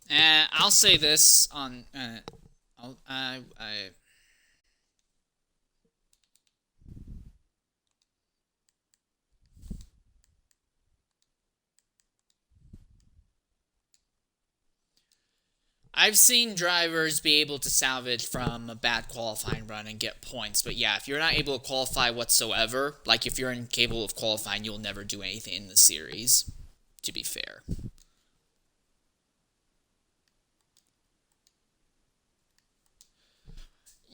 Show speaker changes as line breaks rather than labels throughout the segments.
And I'll say this on. I've seen drivers be able to salvage from a bad qualifying run and get points, but yeah, if you're not able to qualify whatsoever, like if you're incapable of qualifying, you'll never do anything in the series, to be fair.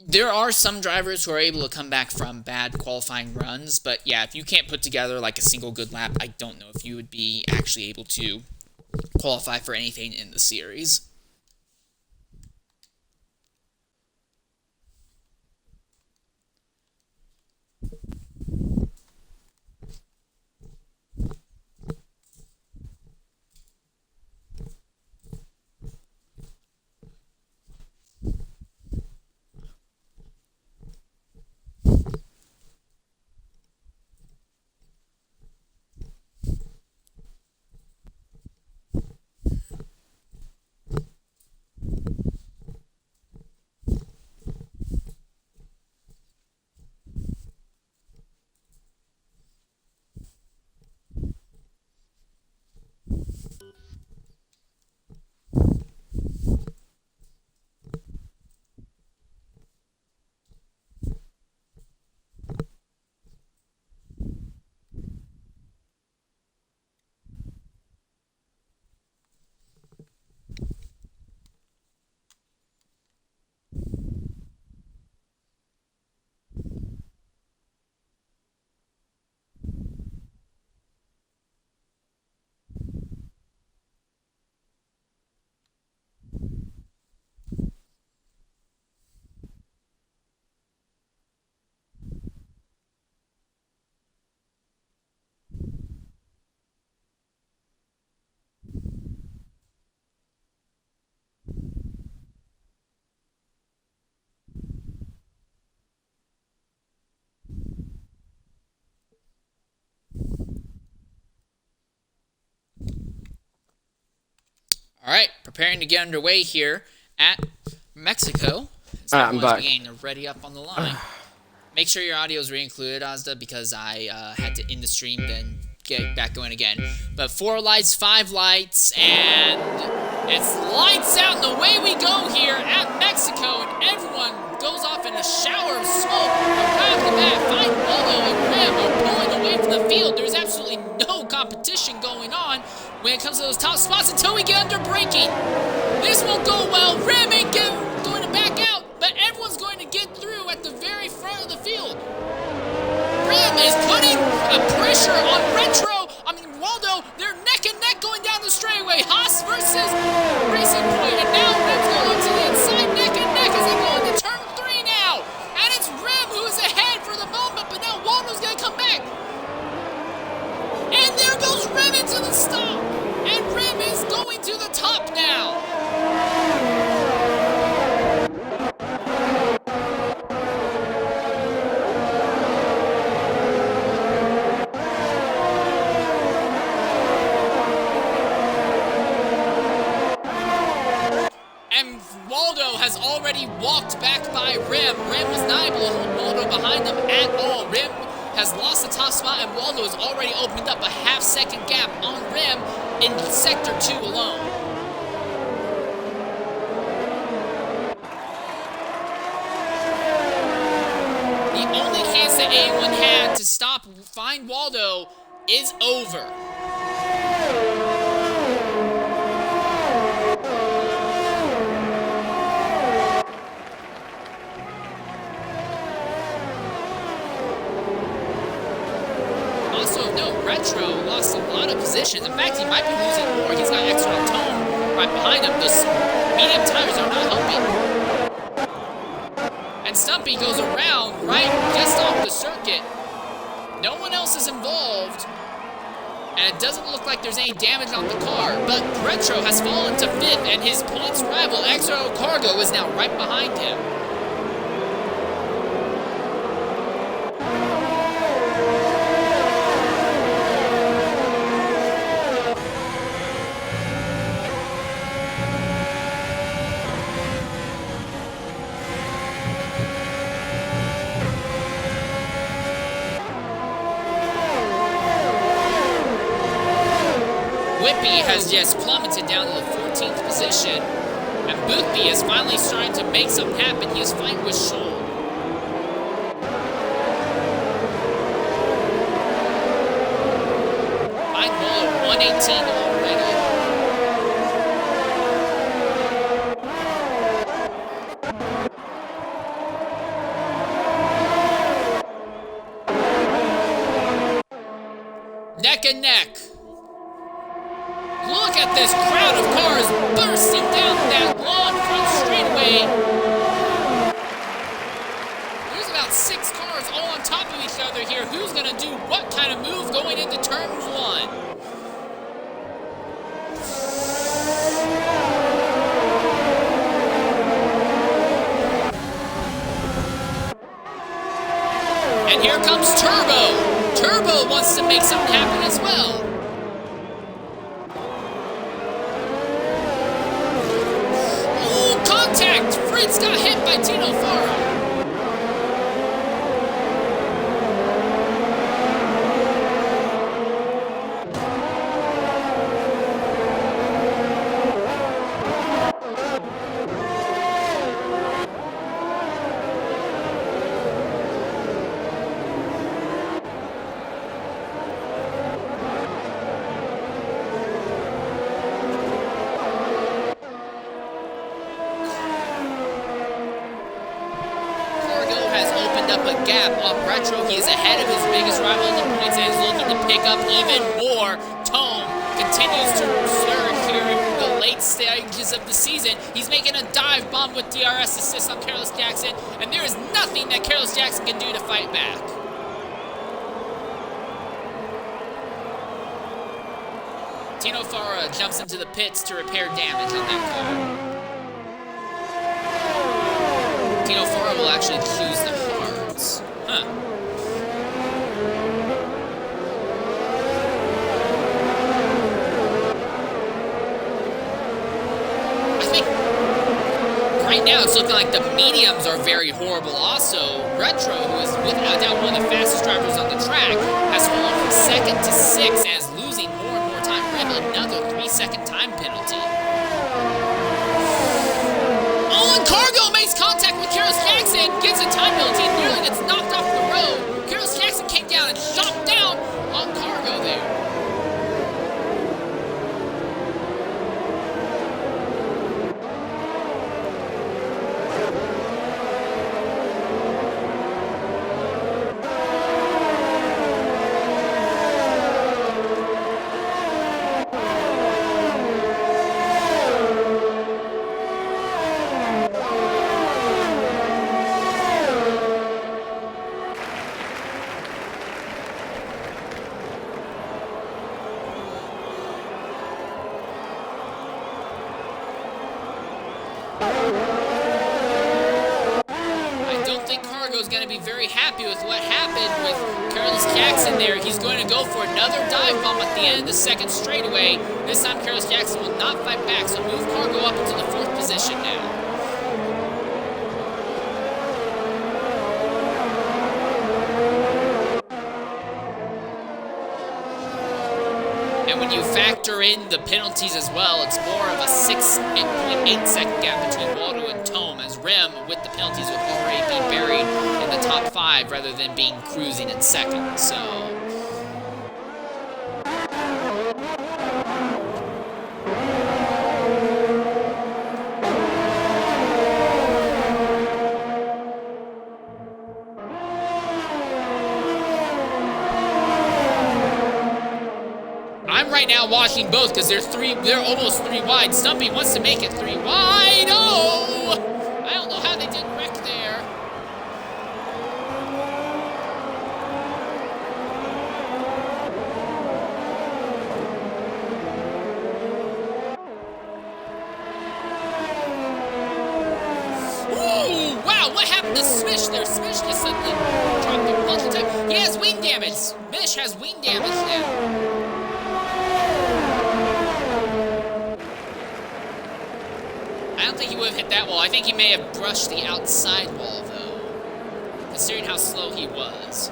There are some drivers who are able to come back from bad qualifying runs, but yeah, if you can't put together like a single good lap, I don't know if you would be actually able to qualify for anything in the series. All right, preparing to get underway here at Mexico. So
I'm back.
getting ready up on the line. Make sure your audio is re-included, Azda, because I had to end the stream, then get back going again. But 4 lights, 5 lights, and it's lights out, and away we go here at Mexico, and everyone goes off in a shower of smoke around the back. Find Waldo and Rim are pulling away from the field. There's absolutely no competition going on when it comes to those top spots until we get under braking. This won't go well. Rim ain't going to back out, but everyone's going to get through at the very front of the field. Rim is putting a pressure on Waldo. They're neck and neck going down the straightaway. Haas versus Racing Point, and now Rim's going to the inside, neck and neck as they go into turn 3 now. And it's Rim who's ahead for the moment, but now Waldo's going to come back. And there goes Rim into the stop. And Rim is going to the top now. And Waldo has already walked back by Rim. Rim was not able to hold Waldo behind him at all. Rim has lost the top spot, and Waldo has already opened up a half-second gap on Rim in Sector 2 alone. The only chance that anyone had to find Waldo is over. Retro lost a lot of positions. In fact, he might be losing more. He's got XRL tone right behind him. Those medium tires are not helping. And Stumpy goes around right just off the circuit. No one else is involved. And it doesn't look like there's any damage on the car. But Retro has fallen to 5th, and his points rival, XRL Cargo, is now right behind him. Whippy has just plummeted down to the 14th position. And Boothby is finally starting to make something happen. He is fighting with Scholl. Fine goal at 118 already. Neck and neck. Look at this crowd of cars bursting down that long front straightaway. There's about 6 cars all on top of each other here. Who's going to do what kind of move going into turn 1? And here comes Turbo. Turbo wants to make something happen as well. Oh, contact! Fritz got hit by Tino Farah. Up a gap up Retro. He is ahead of his biggest rival in the points and is looking to pick up even more. Tome continues to surge here in the late stages of the season. He's making a dive bomb with DRS assist on Careless Jackson, and there is nothing that Careless Jackson can do to fight back. Tino Farah jumps into the pits to repair damage on that car. Tino Farah will actually choose the hards. Huh. I think right now it's looking like the mediums are very horrible also. Retro, who is without doubt one of the fastest drivers on the track, has fallen from 2nd to 6th and is losing more and more time. Another 3-second time penalty. Oh, and Cargill makes contact with Carlos Jackson, gets a time penalty, and nearly gets knocked off the road. Carlos Jackson came down and shot down on Cargo there. I don't think Cargo's going to be very happy with what happened with Carlos Jackson there. He's going to go for another dive bomb at the end of the second straightaway. This time Carlos Jackson will not fight back, so move Cargo up into the 4th position now. And when you factor in the penalties as well, it's more of a 6.8 second gap between Waldo and Tome, as Rem, with the penalties, will already be buried in the top 5 rather than being cruising in 2nd. So right now watching both because they're almost 3 wide. Stumpy wants to make it 3 wide. Oh! I don't know how they didn't wreck there. Ooh! Wow, what happened to Smish there? Smish just suddenly dropped a bunch of time. He has wing damage. Smish has wing damage now. I don't think he would have hit that wall. I think he may have brushed the outside wall, though, considering how slow he was.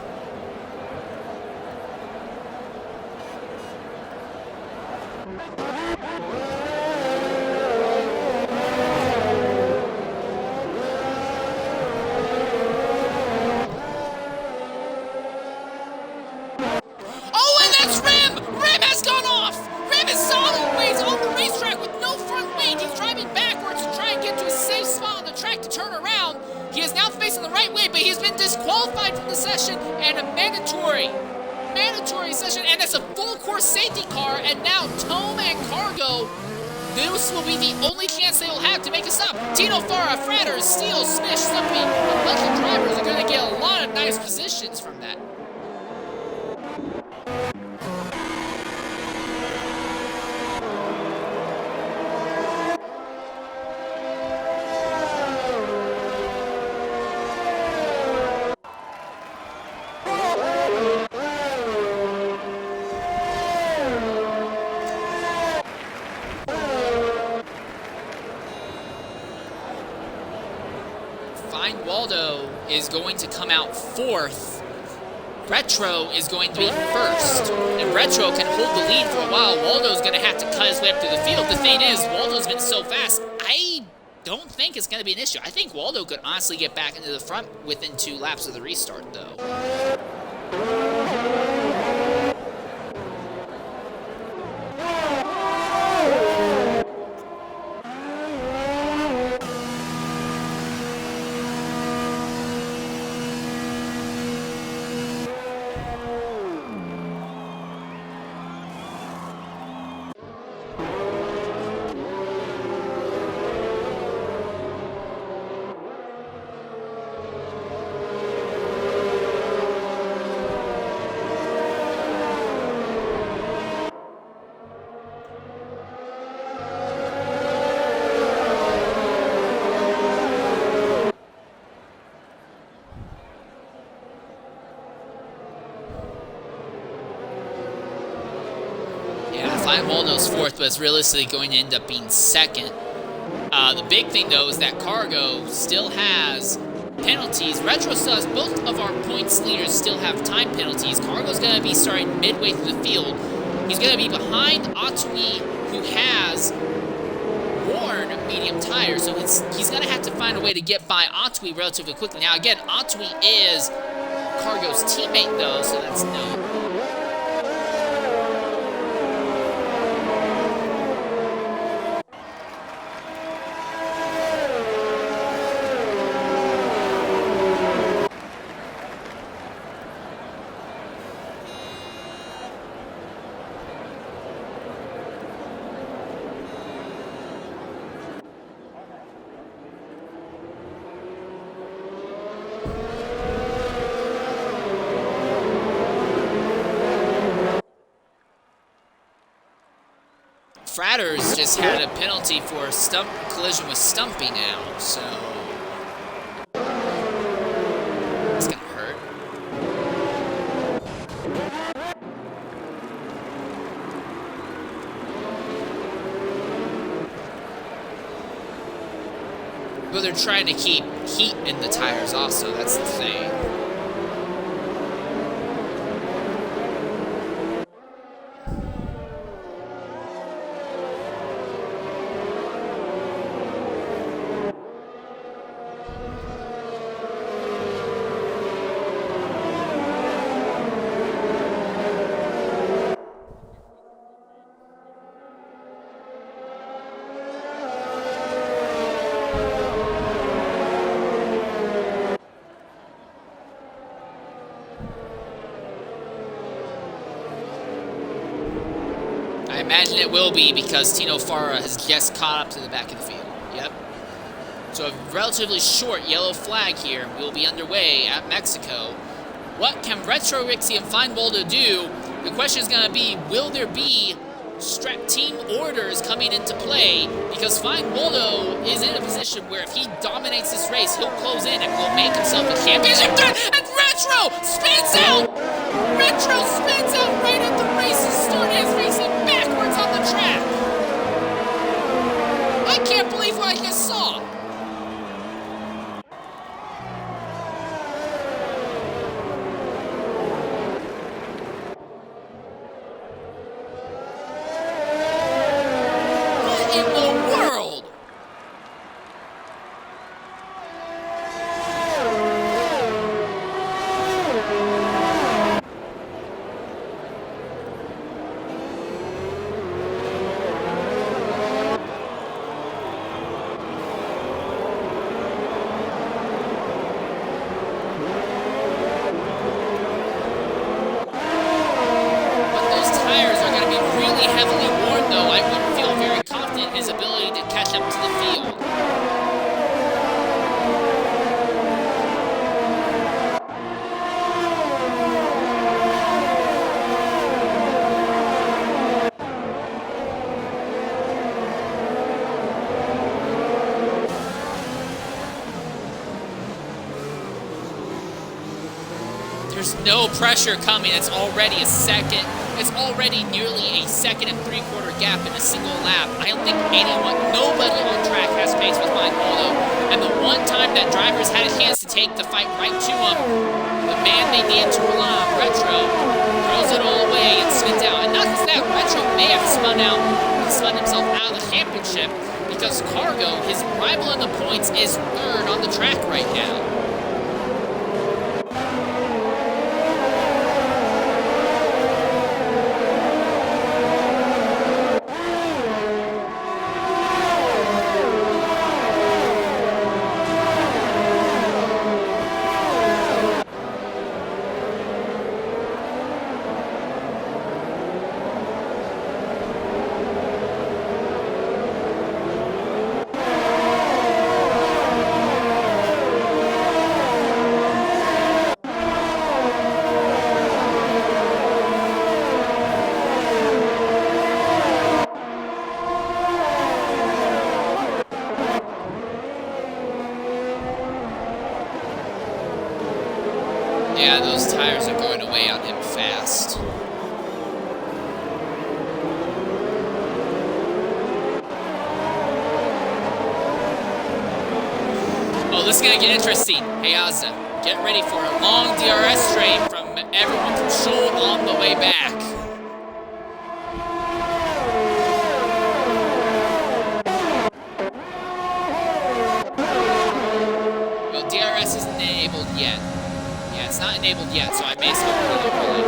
right way, but he's been disqualified from the session, and a mandatory session, and it's a full course safety car, and now Tome and Cargo, this will be the only chance they will have to make a stop. Tino Farah, Fratters, Steele, Smith, Stumpy, and Lucky Drivers are going to get a lot of nice positions from that. Find Waldo is going to come out fourth. Retro is going to be first. And Retro can hold the lead for a while. Waldo's going to have to cut his way up through the field. The thing is, Waldo's been so fast, I don't think it's going to be an issue. I think Waldo could honestly get back into the front within 2 laps of the restart, though. Waldo's fourth, but it's realistically going to end up being second. The big thing, though, is that Cargo still has penalties. Retro still has both of our points leaders still have time penalties. Cargo's going to be starting midway through the field. He's going to be behind Atui, who has worn medium tires, so he's going to have to find a way to get by Atui relatively quickly. Now, again, Atui is Cargo's teammate, though, so that's no... Fratters just had a penalty for a collision with Stumpy now, so it's gonna hurt. But they're trying to keep heat in the tires also, that's the thing. I imagine it will be because Tino Farah has just caught up to the back of the field. Yep. So a relatively short yellow flag here. We'll be underway at Mexico. What can Retro Rixie and Fine Waldo do? The question is going to be, will there be team orders coming into play? Because Fine Waldo is in a position where if he dominates this race, he'll close in and will make himself a championship threat. And Retro spins out! Retro spins out right at the race's start as racing backwards on the track. I can't believe what I just saw. What in the world? heavily worn, though, I wouldn't feel very confident in his ability to catch up to the field. There's no pressure coming. It's already a second. It's already nearly a 2 3/4 gap in a single lap. I don't think nobody on track has pace with Fine Waldo. And the one time that drivers had a chance to take the fight right to him, the man they needed to rely on, Retro, throws it all away and spins out. And not just that, Retro may have spun himself out of the championship because Cargo, his rival in the points, is third on the track right now. Yeah, those tires are going away on him fast. Oh, this is going to get interesting. Hey, Azza, get ready for a long DRS train from everyone from Shoal on the way back. Well, DRS isn't enabled yet. It's not enabled yet, so I may still put it early.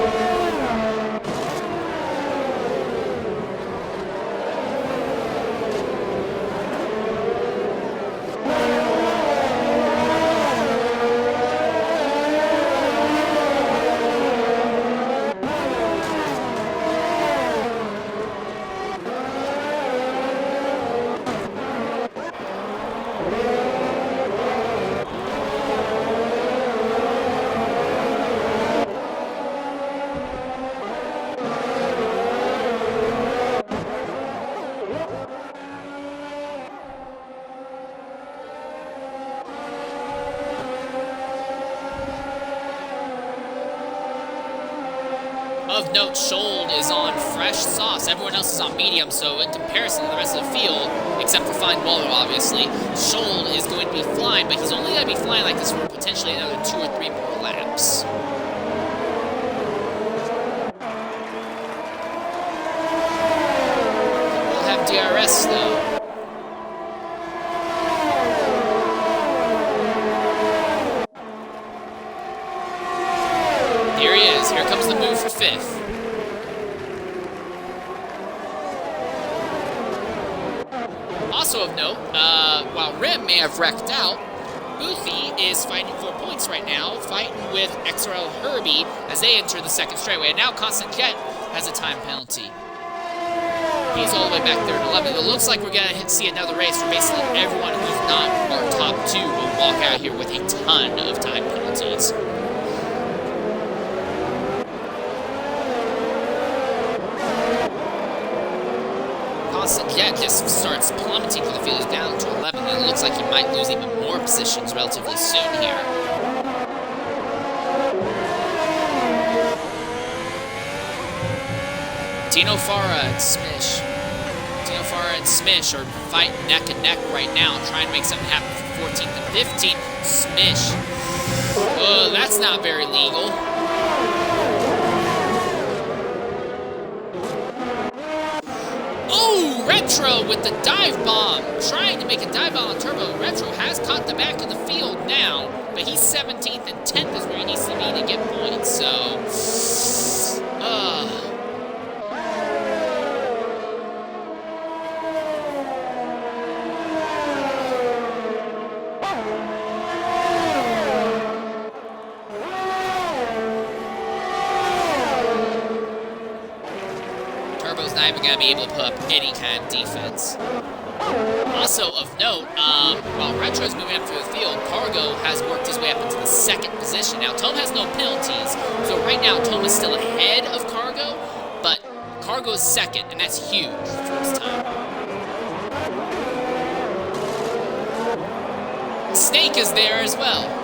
Of note, Shoal is on fresh sauce. Everyone else is on medium, so in comparison to the rest of the field, except for Fine Waldo, obviously, Shoal is going to be flying, but he's only going to be flying like this for potentially another 2 or 3 more laps. We'll have DRS, though. Here he is. Here comes the move for 5th. Also of note, while Rim may have wrecked out, Boothy is fighting for points right now, fighting with XRL Herbie as they enter the second straightaway. And now Constant Jet has a time penalty. He's all the way back there at 11. It looks like we're going to see another race where basically everyone who's not our top 2 will walk out here with a ton of time penalties. Constant Jet just starts plummeting through the field. He's down to 11, and it looks like he might lose even more positions relatively soon here. Tino Farah and Smish are fighting neck and neck right now, trying to make something happen for 14th and 15th. Smish. Oh, that's not very legal. Oh, Retro with the dive bomb. Trying to make a dive bomb on Turbo. Retro has caught the back of the field now, but he's 17th and 10th is where he needs to be to get points, so... is not even going to be able to put up any kind of defense. Also, of note, while Retro is moving up through the field, Cargo has worked his way up into the second position. Now, Tome has no penalties, so right now, Tome is still ahead of Cargo, but Cargo is second, and that's huge for his time. Snake is there as well.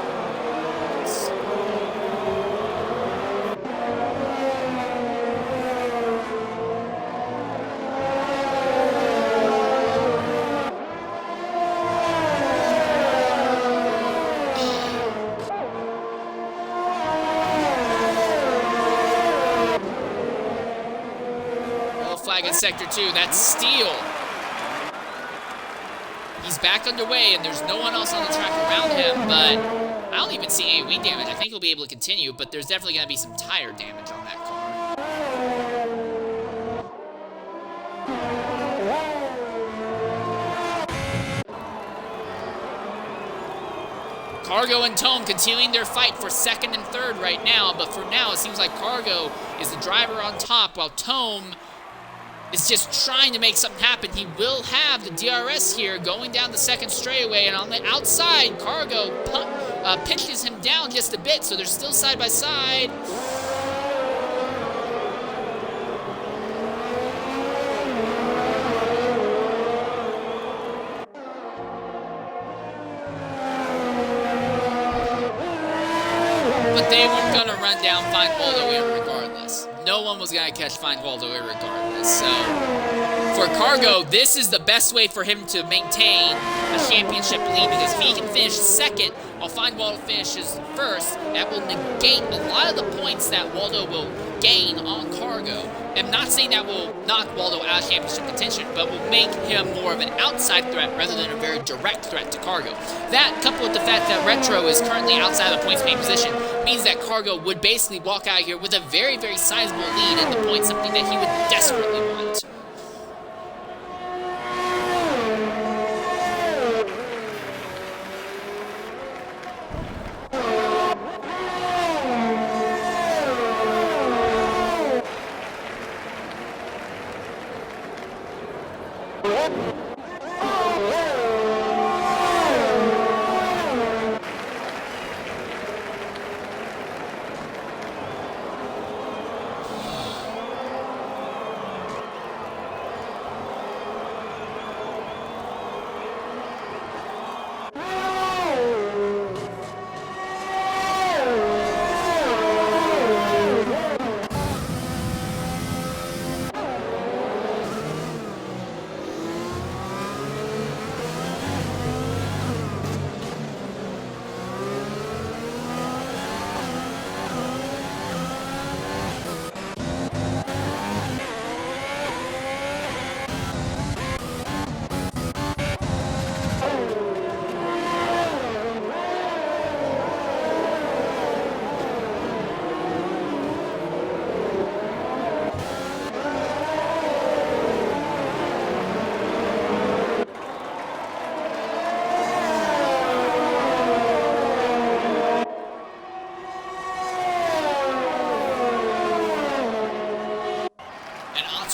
Flag in Sector 2, that's Steele. He's back underway, and there's no one else on the track around him, but I don't even see AoE damage. I think he'll be able to continue, but there's definitely going to be some tire damage on that car. Cargo and Tome continuing their fight for second and third right now, but for now, it seems like Cargo is the driver on top, while Tome is just trying to make something happen. He will have the DRS here going down the second straightaway, and on the outside, Cargo pitches him down just a bit, so they're still side by side. But they weren't going to run down Fine Waldo regardless. No one was going to catch Fine Waldo regardless. So, for Cargo, this is the best way for him to maintain a championship lead, because if he can finish second while Fine Waldo finishes first, that will negate a lot of the points that Waldo will gain on Cargo. I'm not saying that will knock Waldo out of championship contention, but will make him more of an outside threat rather than a very direct threat to Cargo. That, coupled with the fact that Retro is currently outside of the points paid position, means that Cargo would basically walk out here with a very, very sizable lead in the points, something that he would desperately want.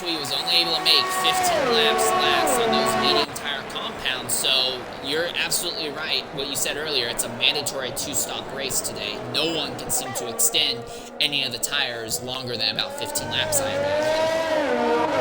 He was only able to make 15 laps last on those leading tire compounds, so you're absolutely right what you said earlier. It's a mandatory two-stop race today. No one can seem to extend any of the tires longer than about 15 laps, I imagine.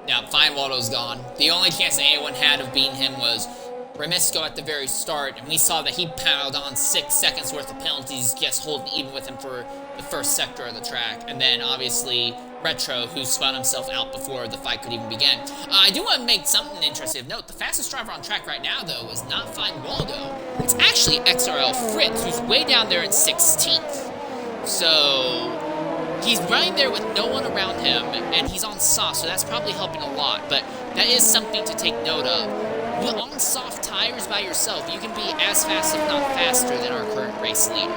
Yeah, Fine Waldo's gone. The only chance anyone had of beating him was Remisco at the very start, and we saw that he piled on 6 seconds worth of penalties just holding even with him for the first sector of the track. And then obviously Retro, who spun himself out before the fight could even begin. I do want to make something interesting of note. The fastest driver on track right now, though, is not Fine Waldo. It's actually XRL Fritz, who's way down there in 16th. So he's running there with no one around him, and he's on soft, so that's probably helping a lot. But that is something to take note of. On soft tires by yourself, you can be as fast, if not faster, than our current race leader.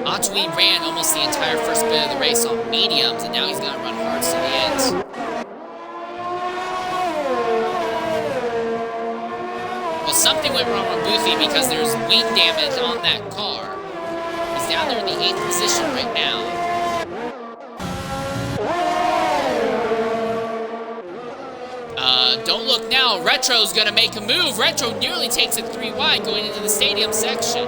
Antwine ran almost the entire first bit of the race on mediums, and now he's going to run hard to the end. Well, something went wrong with Boothie because there's wing damage on that car. He's down there in the 8th position right now. Don't look now. Retro's going to make a move. Retro nearly takes it 3 wide going into the stadium section.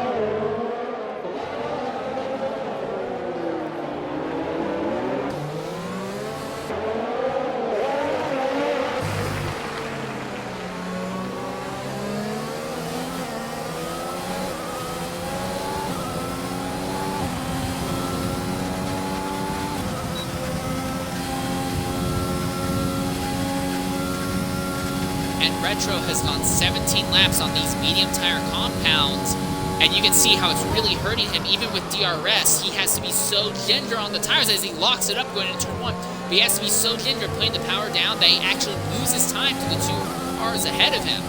Retro has gone 17 laps on these medium tire compounds, and you can see how it's really hurting him. Even with DRS, he has to be so ginger on the tires as he locks it up going into turn 1. But he has to be so ginger putting the power down that he actually loses time to the 2 cars ahead of him.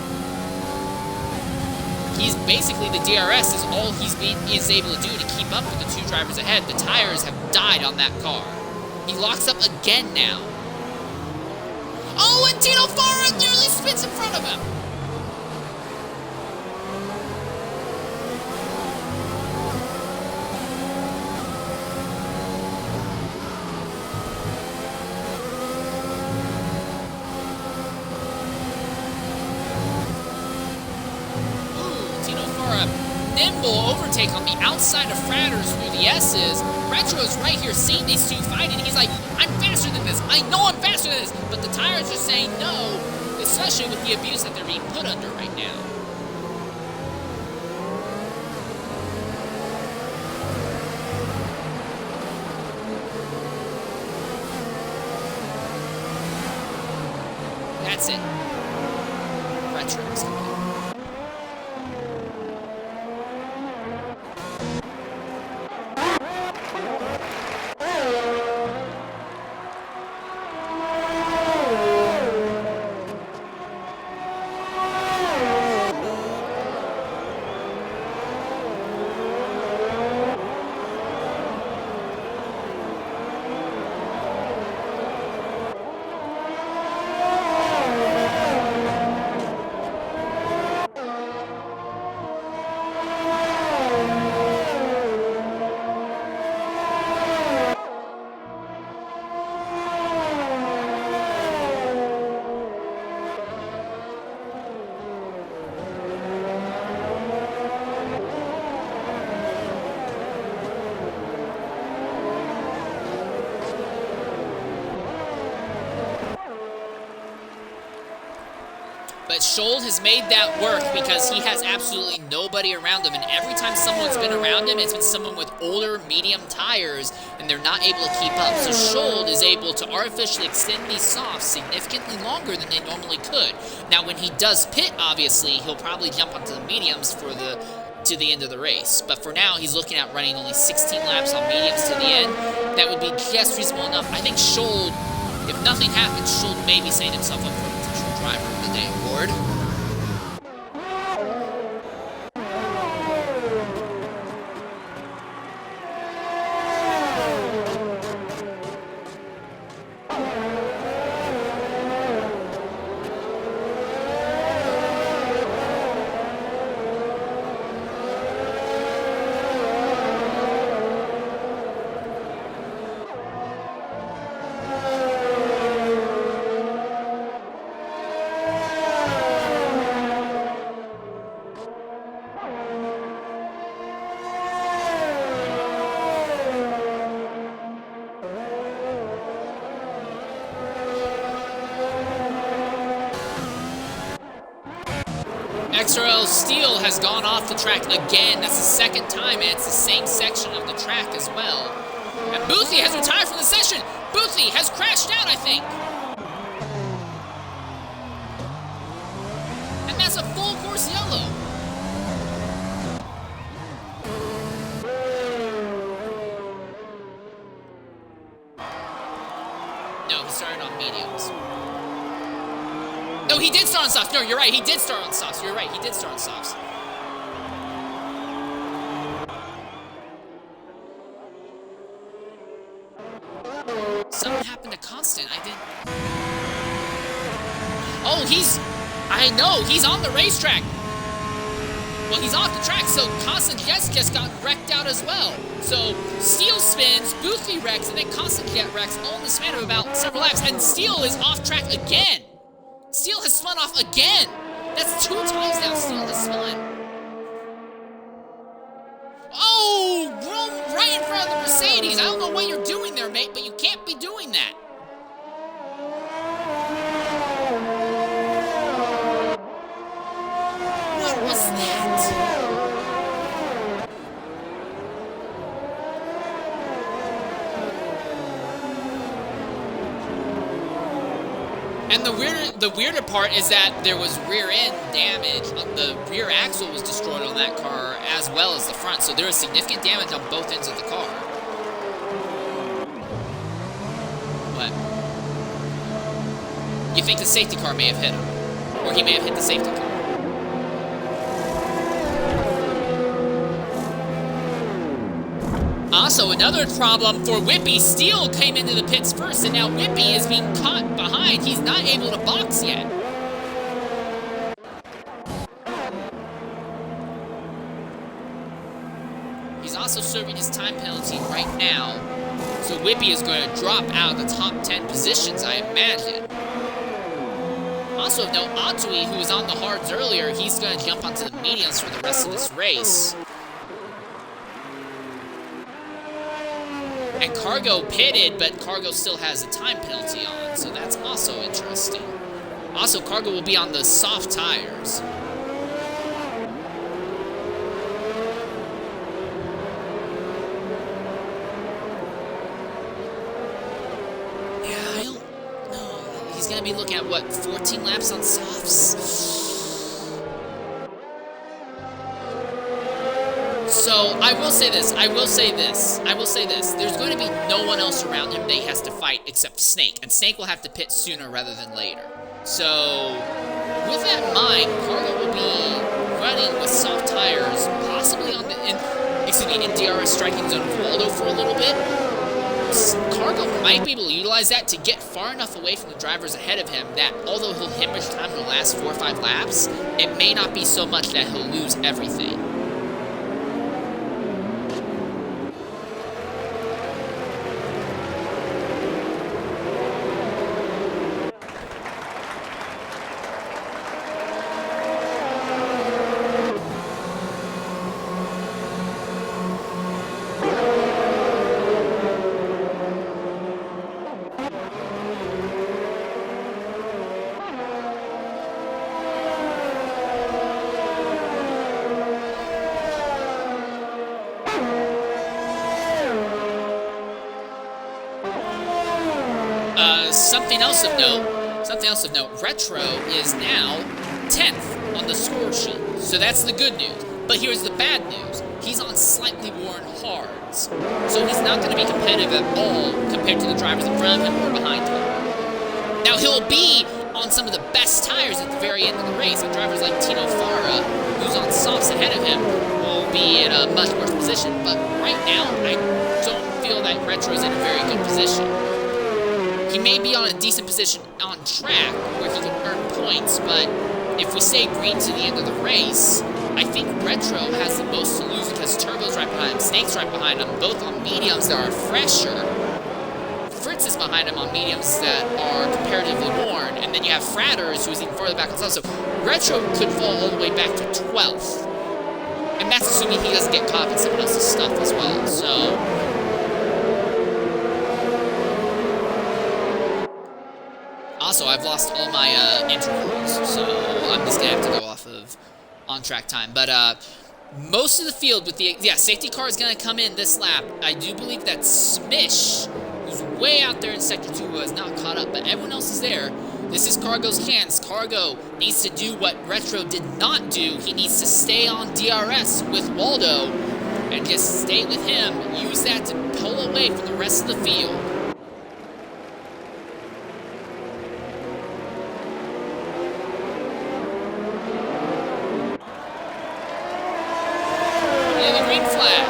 He's basically, the DRS is all is able to do to keep up with the 2 drivers ahead. The tires have died on that car. He locks up again now. Oh, and Tino Farah nearly spits in front of him. Ooh, Tino Farah, nimble overtake on the outside of Fratters through the S's. Retro is right here seeing these 2 fighting. He's like, I'm faster than this. I know I'm faster than this. But the tires are saying no, especially with the abuse that they're being put under right now. That's it. Retro's coming in. But Scholl has made that work because he has absolutely nobody around him, and every time someone's been around him, it's been someone with older, medium tires, and they're not able to keep up. So Scholl is able to artificially extend these softs significantly longer than they normally could. Now, when he does pit, obviously, he'll probably jump onto the mediums for to the end of the race. But for now, he's looking at running only 16 laps on mediums to the end. That would be just reasonable enough. I think Scholl, if nothing happens, Scholl may be setting himself up for a potential driver of the day award. XRL Steel has gone off the track again. That's the second time, and it's the same section of the track as well. And Boothie has retired from the session. Boothie has crashed out, I think. And that's a full course yellow. No, he started on mediums. No, he did start on softs. No, you're right. He did start on softs. You're right. He did start on softs. Something happened to Constant. I didn't... Oh, I know. He's on the racetrack. Well, he's off the track, so Constant just got wrecked out as well. So Steel spins, Boothie wrecks, and then Constant get wrecks all in the span of about several laps. And Steel is off track again. Steel has spun off again. That's 2 times now Steel has spun. Oh, right in front of the Mercedes. I don't know what you're doing there, mate, but you can't be doing that. What was that? And the weirder part is that there was rear end damage. The rear axle was destroyed on that car as well as the front, so there was significant damage on both ends of the car. What? You think the safety car may have hit him? Or he may have hit the safety car? Also, another problem for Whippy. Steel came into the pits first, and now Whippy is being caught behind. He's not able to box yet. He's also serving his time penalty right now. So Whippy is going to drop out of the top 10 positions, I imagine. Also, no, Atui, who was on the hards earlier, he's going to jump onto the mediums for the rest of this race. And Cargo pitted, but Cargo still has a time penalty on, so that's also interesting. Also, Cargo will be on the soft tires. Yeah, I don't know. He's going to be looking at, what, 14 laps on softs? So, I will say this. There's going to be no one else around him that he has to fight except Snake. And Snake will have to pit sooner rather than later. So, with that in mind, Carlo will be running with soft tires, possibly on the, in DRS striking zone of Waldo for a little bit. Cargo might be able to utilize that to get far enough away from the drivers ahead of him that although he'll hemorrhage time in the last 4 or 5 laps, it may not be so much that he'll lose everything. Something else of note, Retro is now 10th on the score sheet, so that's the good news. But here's the bad news. He's on slightly worn hards, so he's not going to be competitive at all compared to the drivers in front of him or behind him. Now, he'll be on some of the best tires at the very end of the race, and drivers like Tino Farah, who's on softs ahead of him, will be in a much worse position. But right now, I don't feel that Retro is in a very good position. He may be on a decent position on track where he can earn points, but if we stay green to the end of the race, I think Retro has the most to lose because Turbo's right behind him, Snake's right behind him, both on mediums that are fresher. Fritz is behind him on mediums that are comparatively worn, and then you have Fratters, who's even further back on stuff, so Retro could fall all the way back to 12th. And that's assuming he doesn't get caught in someone else's stuff as well, so... Also, I've lost all my intervals, so I'm just gonna have to go off of on track time. But most of the field with the safety car is going to come in this lap. I do believe that Smish, who's way out there in Sector 2, has not caught up, but everyone else is there. This is Cargo's chance. Cargo needs to do what Retro did not do. He needs to stay on DRS with Waldo and just stay with him. Use that to pull away from the rest of the field. And the green flag.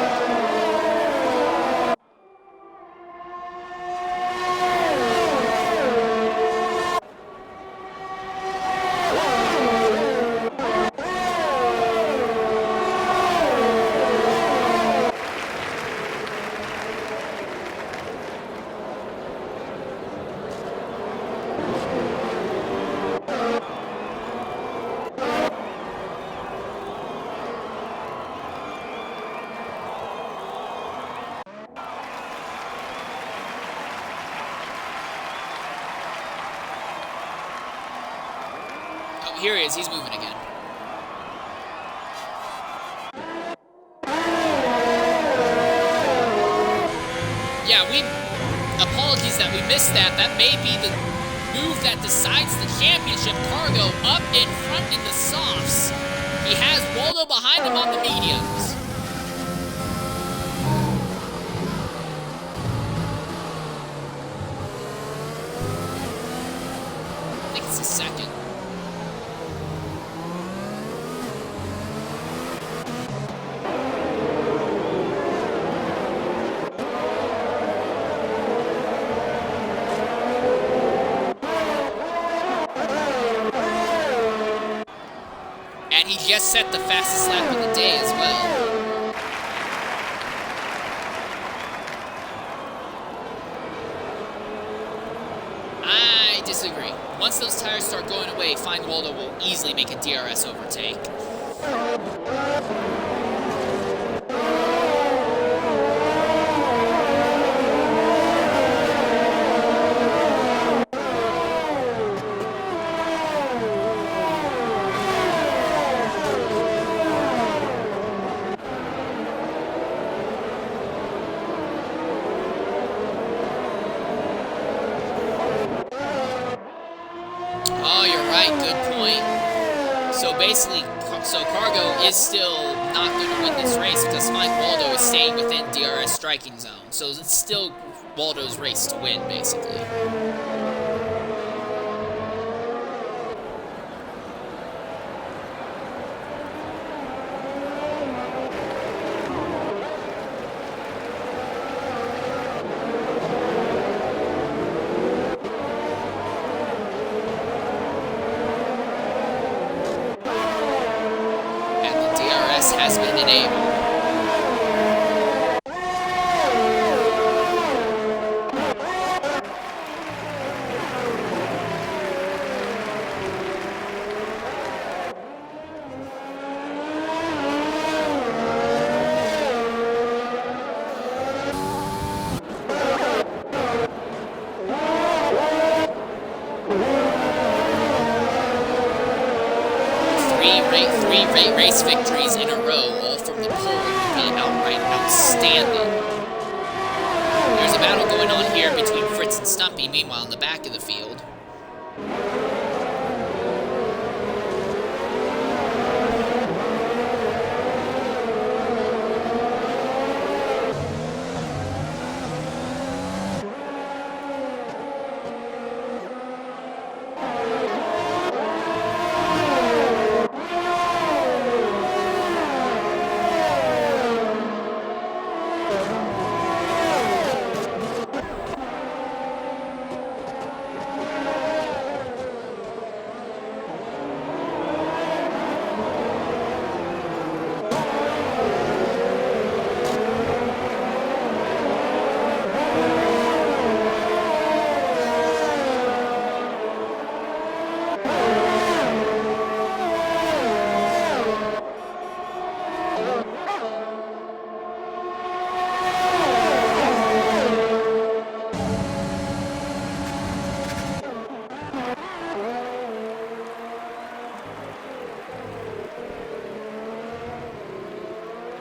Here he is, he's moving again. Yeah, apologies that we missed that. That may be the move that decides the championship. Cargo up in front in the softs. He has Waldo behind him on the mediums. I think it's the second. And he just set the fastest lap of the day as well. I disagree. Once those tires start going away, Find Waldo will easily make a DRS overtake. Oh, you're right. Good point. So basically, Cargo is still not going to win this race because Mike Waldo is staying within DRS striking zone. So it's still Waldo's race to win, basically. Has been enabled. Three race victories in a row, all from the pole, would be outright outstanding. There's a battle going on here between Fritz and Stumpy, meanwhile in the back of the field.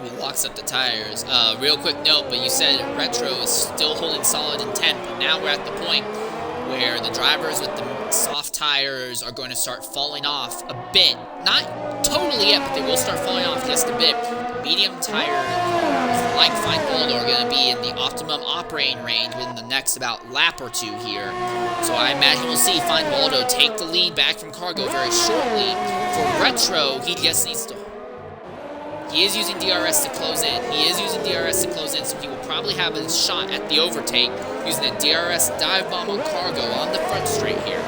He locks up the tires. Real quick note, but you said Retro is still holding solid in 10th, but now we're at the point where the drivers with the soft tires are going to start falling off a bit. Not totally yet, but they will start falling off just a bit. Medium tire cars like Find Waldo are going to be in the optimum operating range within the next about lap or two here. So I imagine we'll see Find Waldo take the lead back from Cargo very shortly. For Retro, he just needs to... He is using DRS to close in. So he will probably have a shot at the overtake using a DRS dive bomb on Cargo on the front straight here.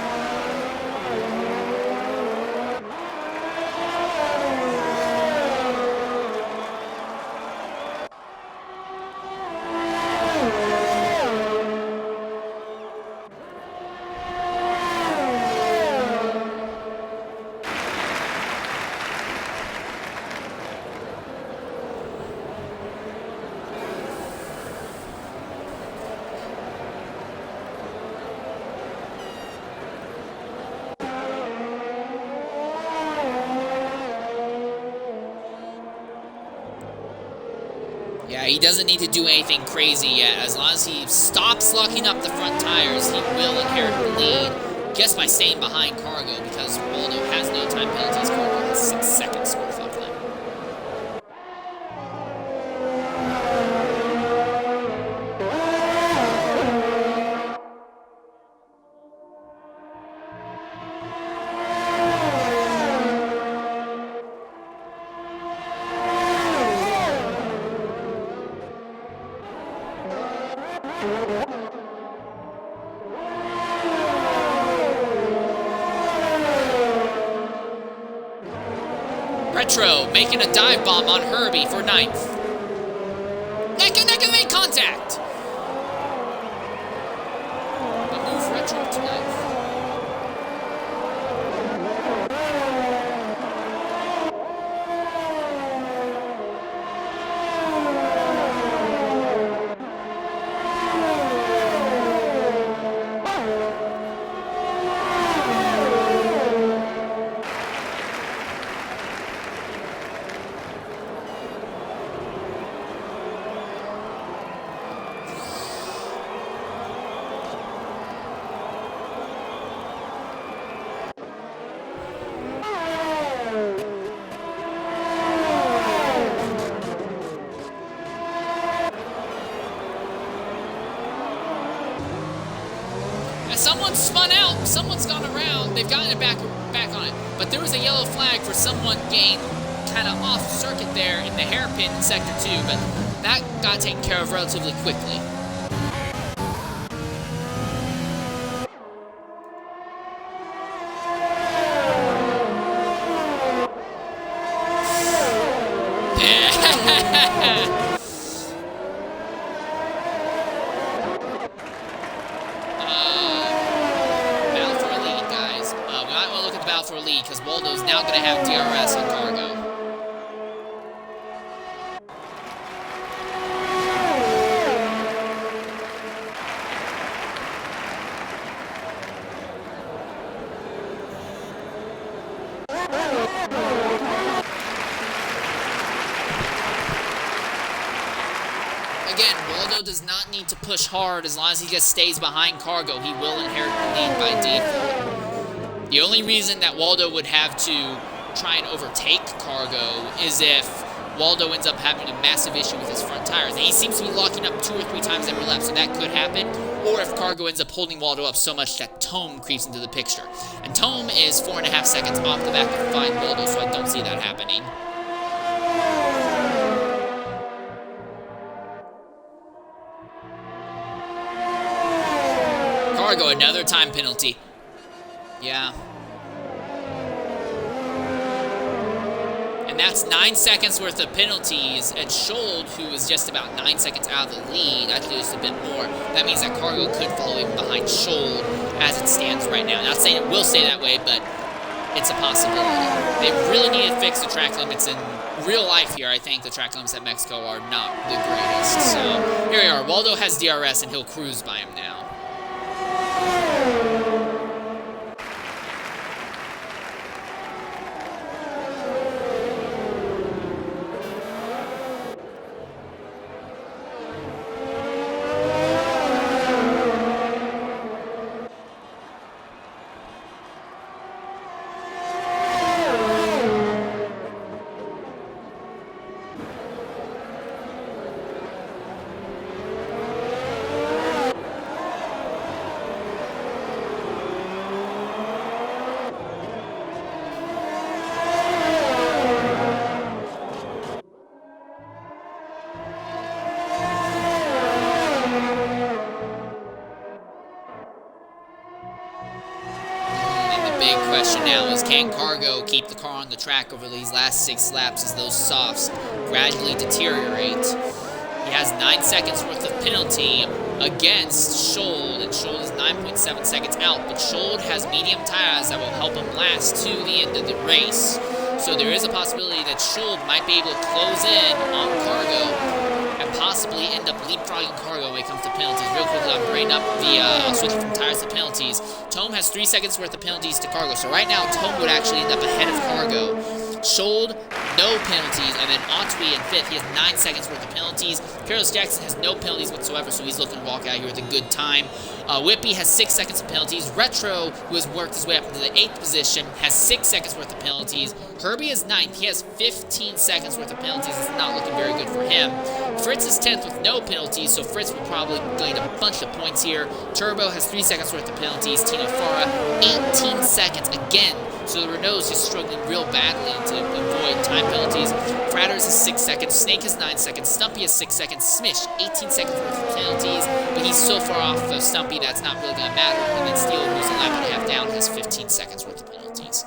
Yeah, he doesn't need to do anything crazy yet. As long as he stops locking up the front tires, he will inherit the lead just by staying behind Cargo, because Waldo has no time penalties. Cargo has 6 seconds worth of them. Retro making a dive bomb on Herbie for 9th. Neck and neck and make contact! But move Retro to 9th. Someone's spun out, someone's gone around, they've gotten it back on it. But there was a yellow flag for someone getting kind of off circuit there in the hairpin in Sector 2, but that got taken care of relatively quickly. For a lead, because Waldo's now going to have DRS on Cargo. Again, Waldo does not need to push hard. As long as he just stays behind Cargo, he will inherit the lead by default. The only reason that Waldo would have to try and overtake Cargo is if Waldo ends up having a massive issue with his front tires. And he seems to be locking up 2 or 3 times every lap, so that could happen. Or if Cargo ends up holding Waldo up so much that Tome creeps into the picture. And Tome is 4.5 seconds off the back of Find Waldo, so I don't see that happening. Cargo, another time penalty. Yeah. And that's 9 seconds worth of penalties, and Schold, who is just about 9 seconds out of the lead, actually just a bit more. That means that Cargo could follow even behind Schold as it stands right now. Not saying it will stay that way, but it's a possibility. They really need to fix the track limits in real life here. I think the track limits at Mexico are not the greatest. So here we are. Waldo has DRS, and he'll cruise by him now. big question now is, can Cargo keep the car on the track over these last 6 laps as those softs gradually deteriorate? He has 9 seconds worth of penalty against Schold, and Schold is 9.7 seconds out, but Schold has medium tires that will help him last to the end of the race. So there is a possibility that Schold might be able to close in on Cargo and possibly end up leapfrogging Cargo when it comes to penalties. Real quickly, I'm bringing up I'll switch from tires to penalties. Tome has 3 seconds worth of penalties to Cargo, so right now Tome would actually end up ahead of Cargo. Schold, no penalties, and then Otwee in 5th, he has 9 seconds worth of penalties. Carlos Jackson has no penalties whatsoever, so he's looking to walk out here with a good time. Whippy has 6 seconds of penalties. Retro, who has worked his way up into the 8th position, has 6 seconds worth of penalties. Herbie is 9th, he has 15 seconds worth of penalties. It's not looking very good for him. Fritz is 10th with no penalties, so Fritz will probably gain a bunch of points here. Turbo has 3 seconds worth of penalties. Tino Farah, 18 seconds again. So the Renault's just struggling real badly to avoid time penalties. Fratters has 6 seconds. Snake has 9 seconds. Stumpy has 6 seconds. Smish, 18 seconds worth of penalties. But he's so far off of Stumpy that's not really going to matter. And then Steele, who's a lap and a half down, has 15 seconds worth of penalties.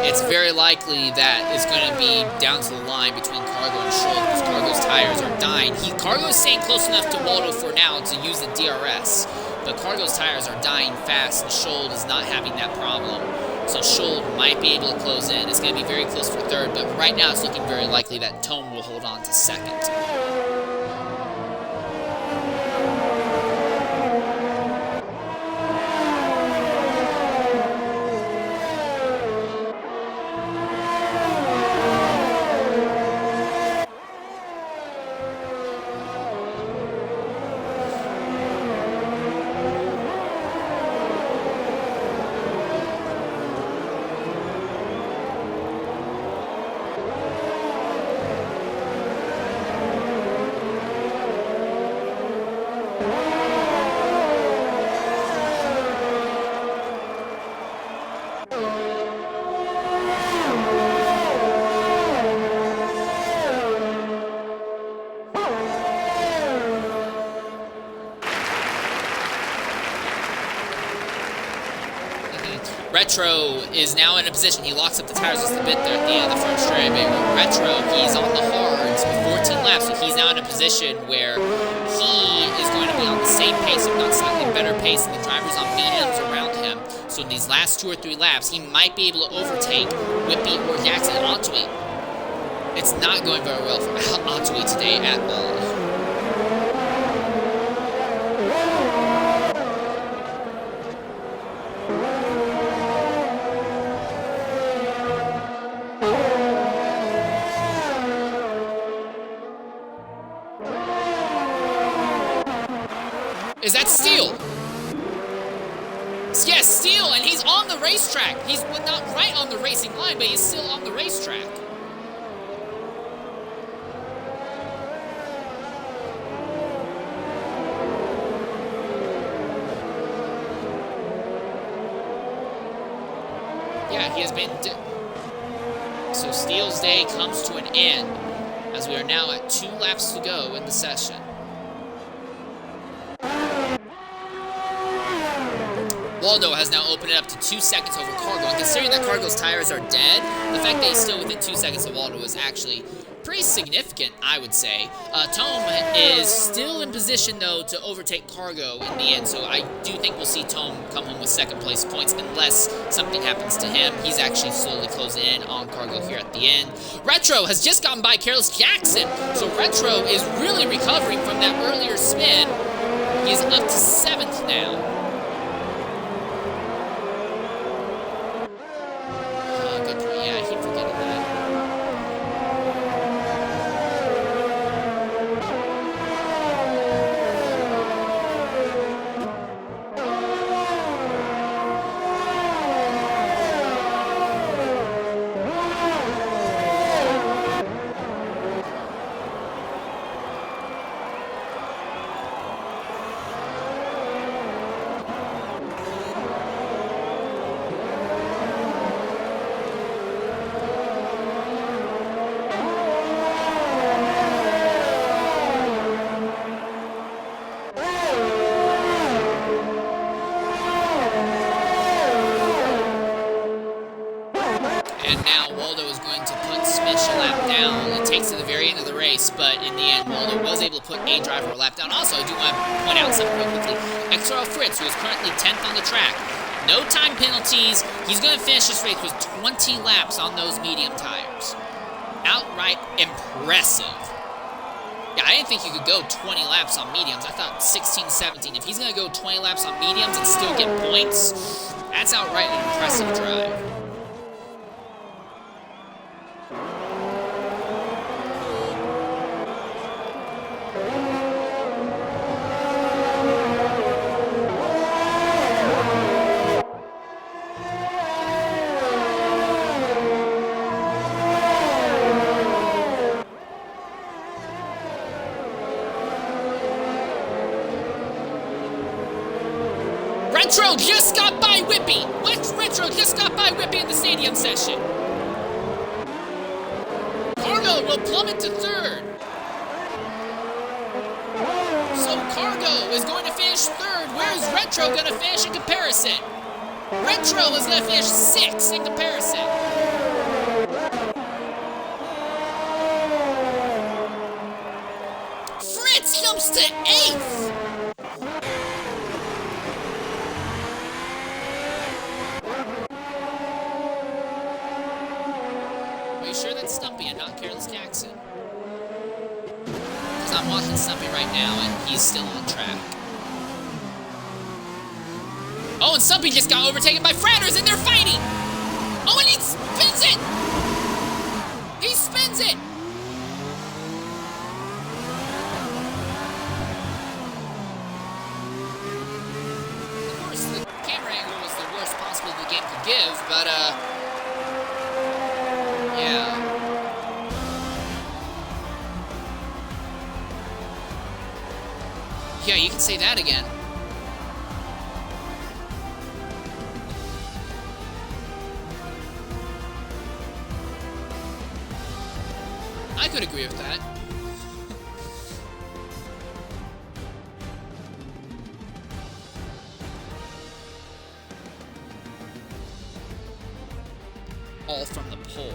It's very likely that it's going to be down to the line between Cargo and Schold because Cargo's tires are dying. Cargo's staying close enough to Waldo for now to use the DRS, but Cargo's tires are dying fast, and Schold is not having that problem. So Schold might be able to close in. It's going to be very close for 3rd, but right now it's looking very likely that Tome will hold on to 2nd. Retro is now in a position, he locks up the tires just a bit there at the end of the front straight. But Retro, he's on the hards with 14 laps, so he's now in a position where he is going to be on the same pace, if not slightly better pace, than the drivers on mediums around him. So in these last 2 or 3 laps, he might be able to overtake Whippy or Jackson and Otwee. It's not going very well for Otwee today at all. Is that Steele? Yes, Steele, and he's on the racetrack. He's not right on the racing line, but he's still on the racetrack. Yeah, he has been... So Steele's day comes to an end, as we are now at 2 laps to go in the session. Waldo has now opened it up to 2 seconds over Cargo, and considering that Cargo's tires are dead, the fact that he's still within 2 seconds of Waldo is actually pretty significant, I would say. Tome is still in position, though, to overtake Cargo in the end, so I do think we'll see Tome come home with second place points unless something happens to him. He's actually slowly closing in on Cargo here at the end. Retro has just gotten by Careless Jackson, so Retro is really recovering from that earlier spin. He's up to 7th now. Good point. Yeah, I keep forgetting that. To the very end of the race, but in the end, Waldo was able to put a driver a lap down. Also, I do want to point out something real quickly. XRL Fritz, who is currently 10th on the track, no time penalties. He's going to finish this race with 20 laps on those medium tires. Outright impressive. Yeah, I didn't think you could go 20 laps on mediums. I thought 16, 17. If he's going to go 20 laps on mediums and still get points, that's outright an impressive drive. Retro just got by Whippy! Retro just got by Whippy in the stadium session. Cargo will plummet to 3rd. So Cargo is going to finish 3rd. Where is Retro going to finish in comparison? Retro is going to finish 6th in comparison. Fritz jumps to 8th. Sure that's Stumpy and not Careless Jackson? Because I'm watching Stumpy right now and he's still on track. Oh, and Stumpy just got overtaken by Fratters and they're fighting! Oh, and he spins it! He spins it! Of course, the camera angle was the worst possible the game could give, but, yeah, you can say that again. I could agree with that. All from the pole.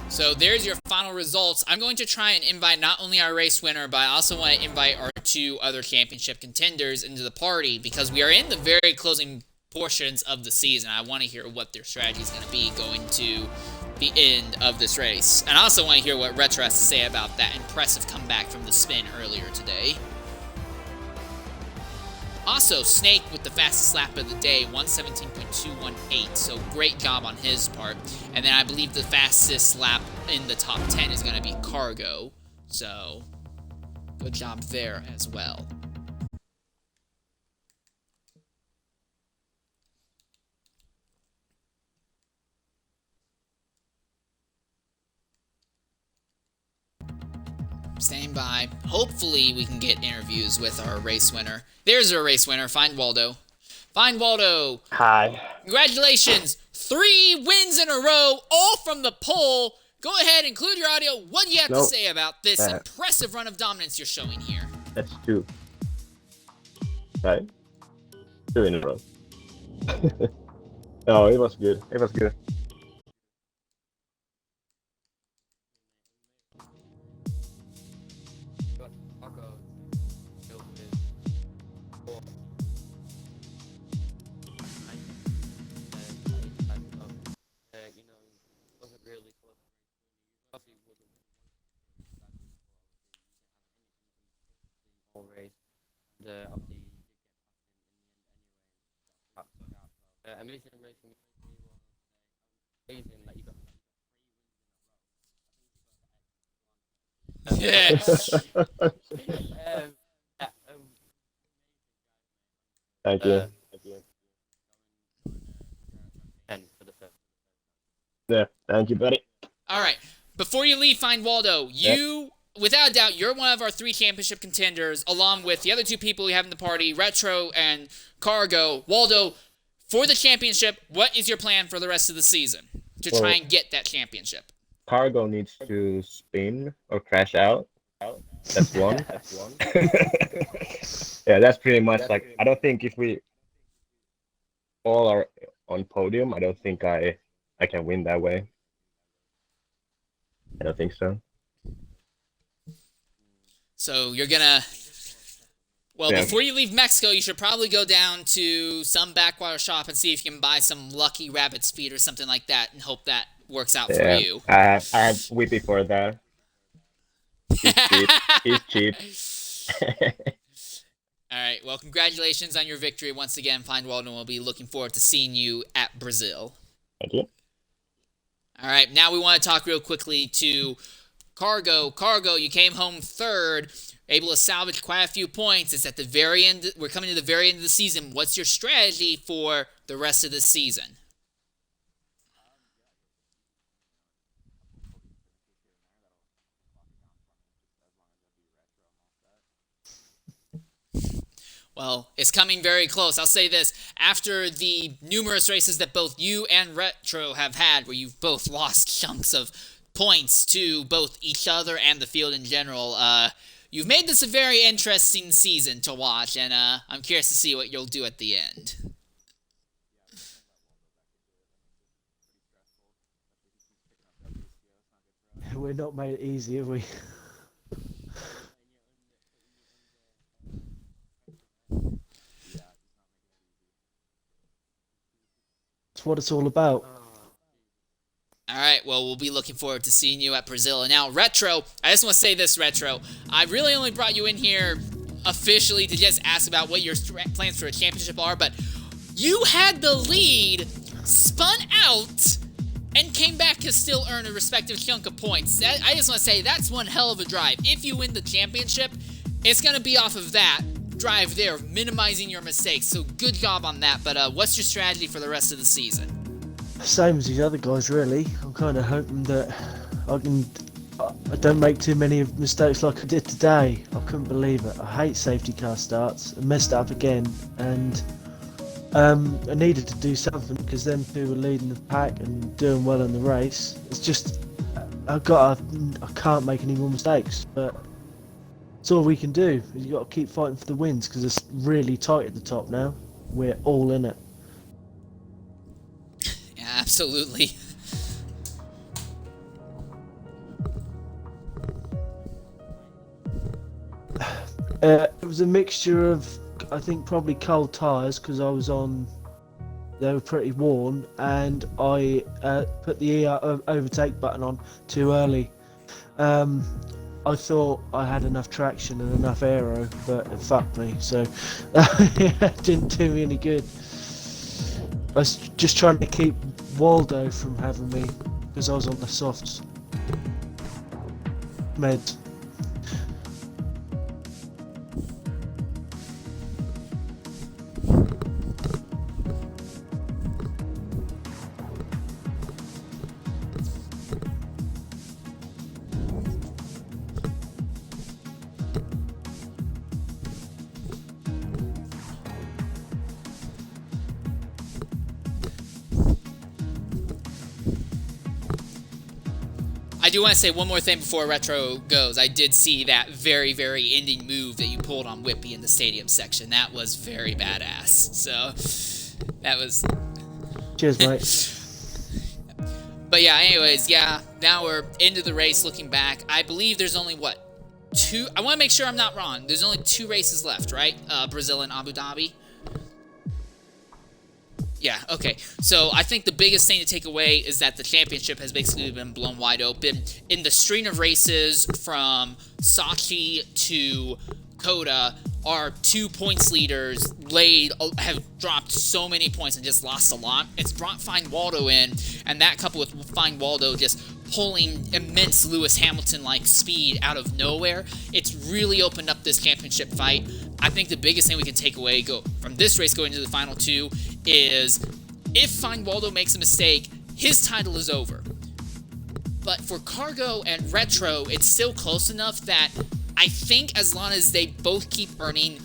So there's your final results. I'm going to try and invite not only our race winner, but I also want to invite our 2 other championship contenders into the party because we are in the very closing portions of the season. I want to hear what their strategy is going to be going to the end of this race. And I also want to hear what Retro has to say about that impressive comeback from the spin earlier today. Also, Snake with the fastest lap of the day, 117.218, so great job on his part. And then I believe the fastest lap in the top 10 is going to be Cargo, so good job there as well. Staying by. Hopefully we can get interviews with our race winner. There's our race winner. Find Waldo. Find Waldo.
Hi.
Congratulations. 3 wins in a row, all from the pole. Go ahead, include your audio. What do you have to say about this impressive run of dominance you're showing here?
That's 2. Right? 2 in a row. Oh, it was good. It was good.
Yeah.
Thank you. Yeah, thank you, buddy.
All right. Before you leave, Find Waldo, without a doubt, you're one of our 3 championship contenders, along with the other 2 people we have in the party, Retro and Cargo. Waldo, for the championship, what is your plan for the rest of the season to try and get that championship?
Cargo needs to spin or crash out. That's one. Yeah, that's pretty much like, I don't think if we all are on podium, I don't think I can win that way. I don't think so.
So you're gonna... Well, before you leave Mexico, you should probably go down to some backwater shop and see if you can buy some lucky rabbit's feet or something like that and hope that works out for you.
I have Whippy for that. He's cheap. He's cheap.
All right. Well, congratulations on your victory once again, Find Waldo. We'll be looking forward to seeing you at Brazil.
Thank you.
All right. Now we want to talk real quickly to Cargo. Cargo, you came home 3rd, able to salvage quite a few points. It's at the very end. We're coming to the very end of the season. What's your strategy for the rest of the season? Well, it's coming very close. I'll say this. After the numerous races that both you and Retro have had, where you've both lost chunks of points to both each other and the field in general, you've made this a very interesting season to watch, and I'm curious to see what you'll do at the end.
We're not made it easy, have we? That's what it's all about.
All right, well, we'll be looking forward to seeing you at Brazil. And now, Retro, I just want to say this, Retro. I really only brought you in here officially to just ask about what your plans for a championship are, but you had the lead, spun out, and came back to still earn a respective chunk of points. I just want to say that's one hell of a drive. If you win the championship, it's going to be off of that drive there, minimizing your mistakes. So good job on that. But what's your strategy for the rest of the season?
Same as these other guys, really. I'm kind of hoping that I don't make too many mistakes like I did today. I couldn't believe it. I hate safety car starts. I messed up again, and I needed to do something because them 2 were leading the pack and doing well in the race. It's just I can't make any more mistakes, but it's all we can do. You got to keep fighting for the wins because it's really tight at the top now. We're all in it.
Yeah, absolutely.
It was a mixture of, I think, probably cold tyres because they were pretty worn, and I put the overtake button on too early. I thought I had enough traction and enough aero, but it fucked me, so it didn't do me any good. I was just trying to keep Waldo from having me because I was on the softs. Meds.
do want to say one more thing before Retro goes. I did see that very, very ending move that you pulled on Whippy in the stadium section. That was very badass. So, that was...
Cheers, mate.
But yeah, anyways, yeah, now we're into the race looking back. I believe there's only, what, 2? I want to make sure I'm not wrong. There's only 2 races left, right? Brazil and Abu Dhabi. Yeah, okay. So I think the biggest thing to take away is that the championship has basically been blown wide open. In the string of races from Sochi to Coda, our 2 points leaders have dropped so many points and just lost a lot. It's brought Find Waldo in, and that coupled with Find Waldo just pulling immense Lewis Hamilton-like speed out of nowhere, it's really opened up this championship fight. I think the biggest thing we can take away from this race going into the final 2 is if Find Waldo makes a mistake, his title is over. But for Cargo and Retro, it's still close enough that I think as long as they both keep earning,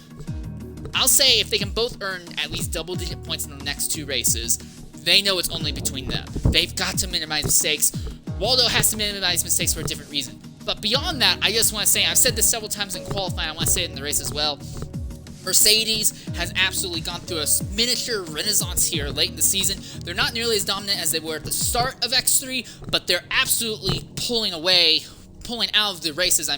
I'll say if they can both earn at least double-digit points in the next 2 races, they know it's only between them. They've got to minimize mistakes. Waldo has to minimize mistakes for a different reason. But beyond that, I just want to say, I've said this several times in qualifying, I want to say it in the race as well, Mercedes has absolutely gone through a miniature renaissance here late in the season. They're not nearly as dominant as they were at the start of X3, but they're absolutely pulling out of the races,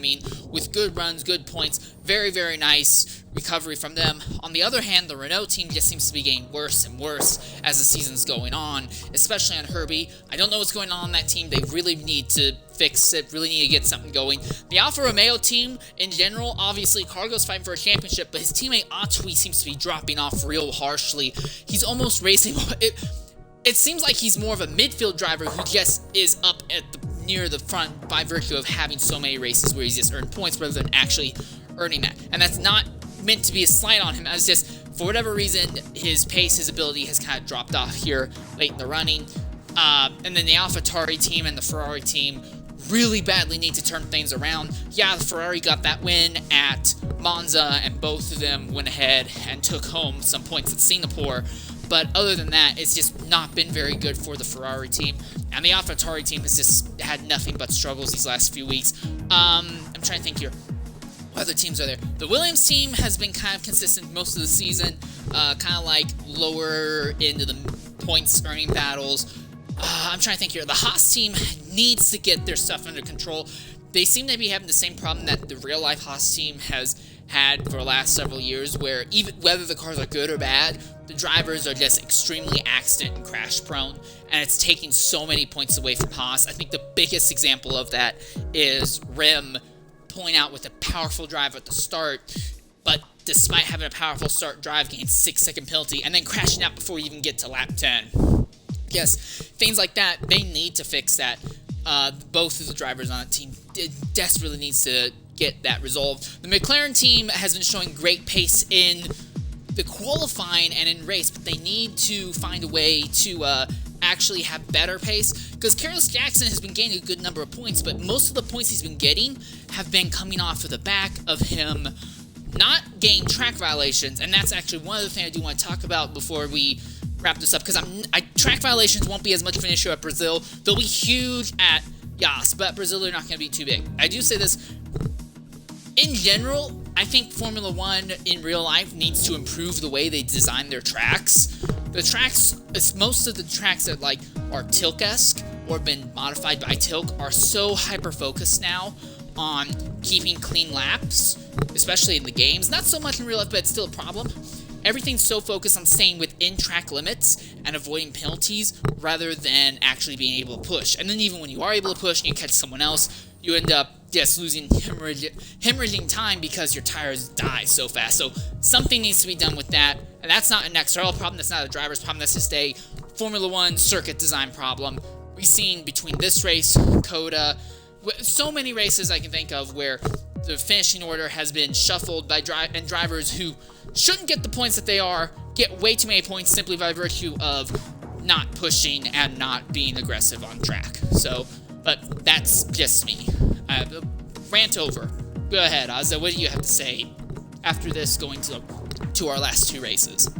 with good runs, good points. Very, very nice recovery from them. On the other hand, the Renault team just seems to be getting worse and worse as the season's going on, especially on Herbie. I don't know what's going on that team. They really need to fix it, really need to get something going. The Alfa Romeo team, in general, obviously, Cargo's fighting for a championship, but his teammate Atui seems to be dropping off real harshly. He's almost racing... It seems like he's more of a midfield driver who just is up at near the front by virtue of having so many races where he's just earned points rather than actually earning that. And that's not meant to be a slight on him. It's just, for whatever reason, his pace, his ability has kind of dropped off here late in the running. And then the AlphaTauri team and the Ferrari team really badly need to turn things around. Yeah, the Ferrari got that win at Monza, and both of them went ahead and took home some points at Singapore. But other than that, it's just not been very good for the Ferrari team. And the AlphaTauri team has just had nothing but struggles these last few weeks. I'm trying to think here. What other teams are there? The Williams team has been kind of consistent most of the season. Kind of like lower into the points earning battles. I'm trying to think here. The Haas team needs to get their stuff under control. They seem to be having the same problem that the real-life Haas team has had for the last several years, where even whether the cars are good or bad, the drivers are just extremely accident and crash prone, and it's taking so many points away from Haas. I think the biggest example of that is Rim pulling out with a powerful drive at the start, but despite having a powerful start drive, getting 6-second penalty, and then crashing out before you even get to lap 10. Yes, things like that, they need to fix that. Both of the drivers on the team desperately needs to get that resolved. The McLaren team has been showing great pace in the qualifying and in race, but they need to find a way to actually have better pace, because Carlos Jackson has been gaining a good number of points, but most of the points he's been getting have been coming off of the back of him not getting track violations, and that's actually one of the things I do want to talk about before we wrap this up, because track violations won't be as much of an issue at Brazil. They'll be huge at Yas, but at Brazil they're not going to be too big. I do say this, in general, I think Formula 1 in real life needs to improve the way they design their tracks. The tracks, most of the tracks that are Tilk-esque or been modified by Tilk are so hyper-focused now on keeping clean laps, especially in the games. Not so much in real life, but it's still a problem. Everything's so focused on staying within track limits and avoiding penalties rather than actually being able to push. And then even when you are able to push and you catch someone else, you end up just losing hemorrhaging time because your tires die so fast. So something needs to be done with that. And that's not an XRL problem, that's not a driver's problem, that's just a Formula 1 circuit design problem. We've seen between this race, Coda, so many races I can think of where the finishing order has been shuffled by drivers who shouldn't get the points that they get way too many points simply by virtue of not pushing and not being aggressive on track. So, but that's just me. Rant over. Go ahead, Ozza. What do you have to say after this, going to our last 2 races?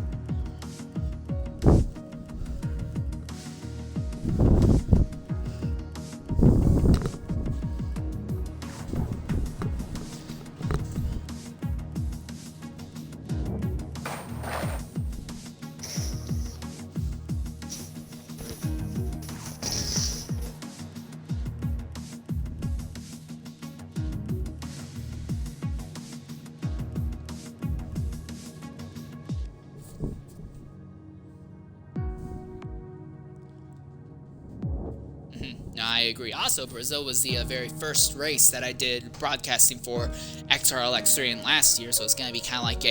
I agree. Also, Brazil was the very first race that I did broadcasting for XRL X3 in last year, so it's going to be kind of like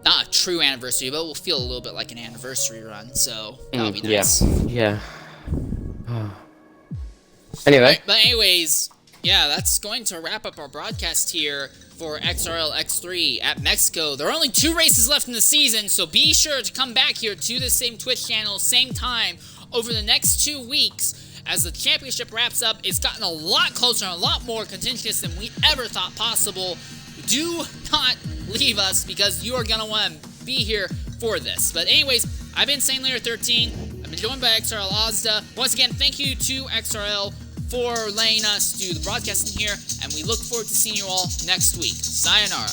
not a true anniversary, but it will feel a little bit like an anniversary run, so that'll be nice.
Yeah. Anyway.
Right, but anyways, yeah, that's going to wrap up our broadcast here for XRL X3 at Mexico. There are only 2 races left in the season, so be sure to come back here to the same Twitch channel, same time, over the next 2 weeks. As the championship wraps up, it's gotten a lot closer and a lot more contentious than we ever thought possible. Do not leave us, because you are going to want to be here for this. But anyways, I've been SaintLeader13. I've been joined by XRL Ozda. Once again, thank you to XRL for letting us do the broadcasting here, and we look forward to seeing you all next week. Sayonara.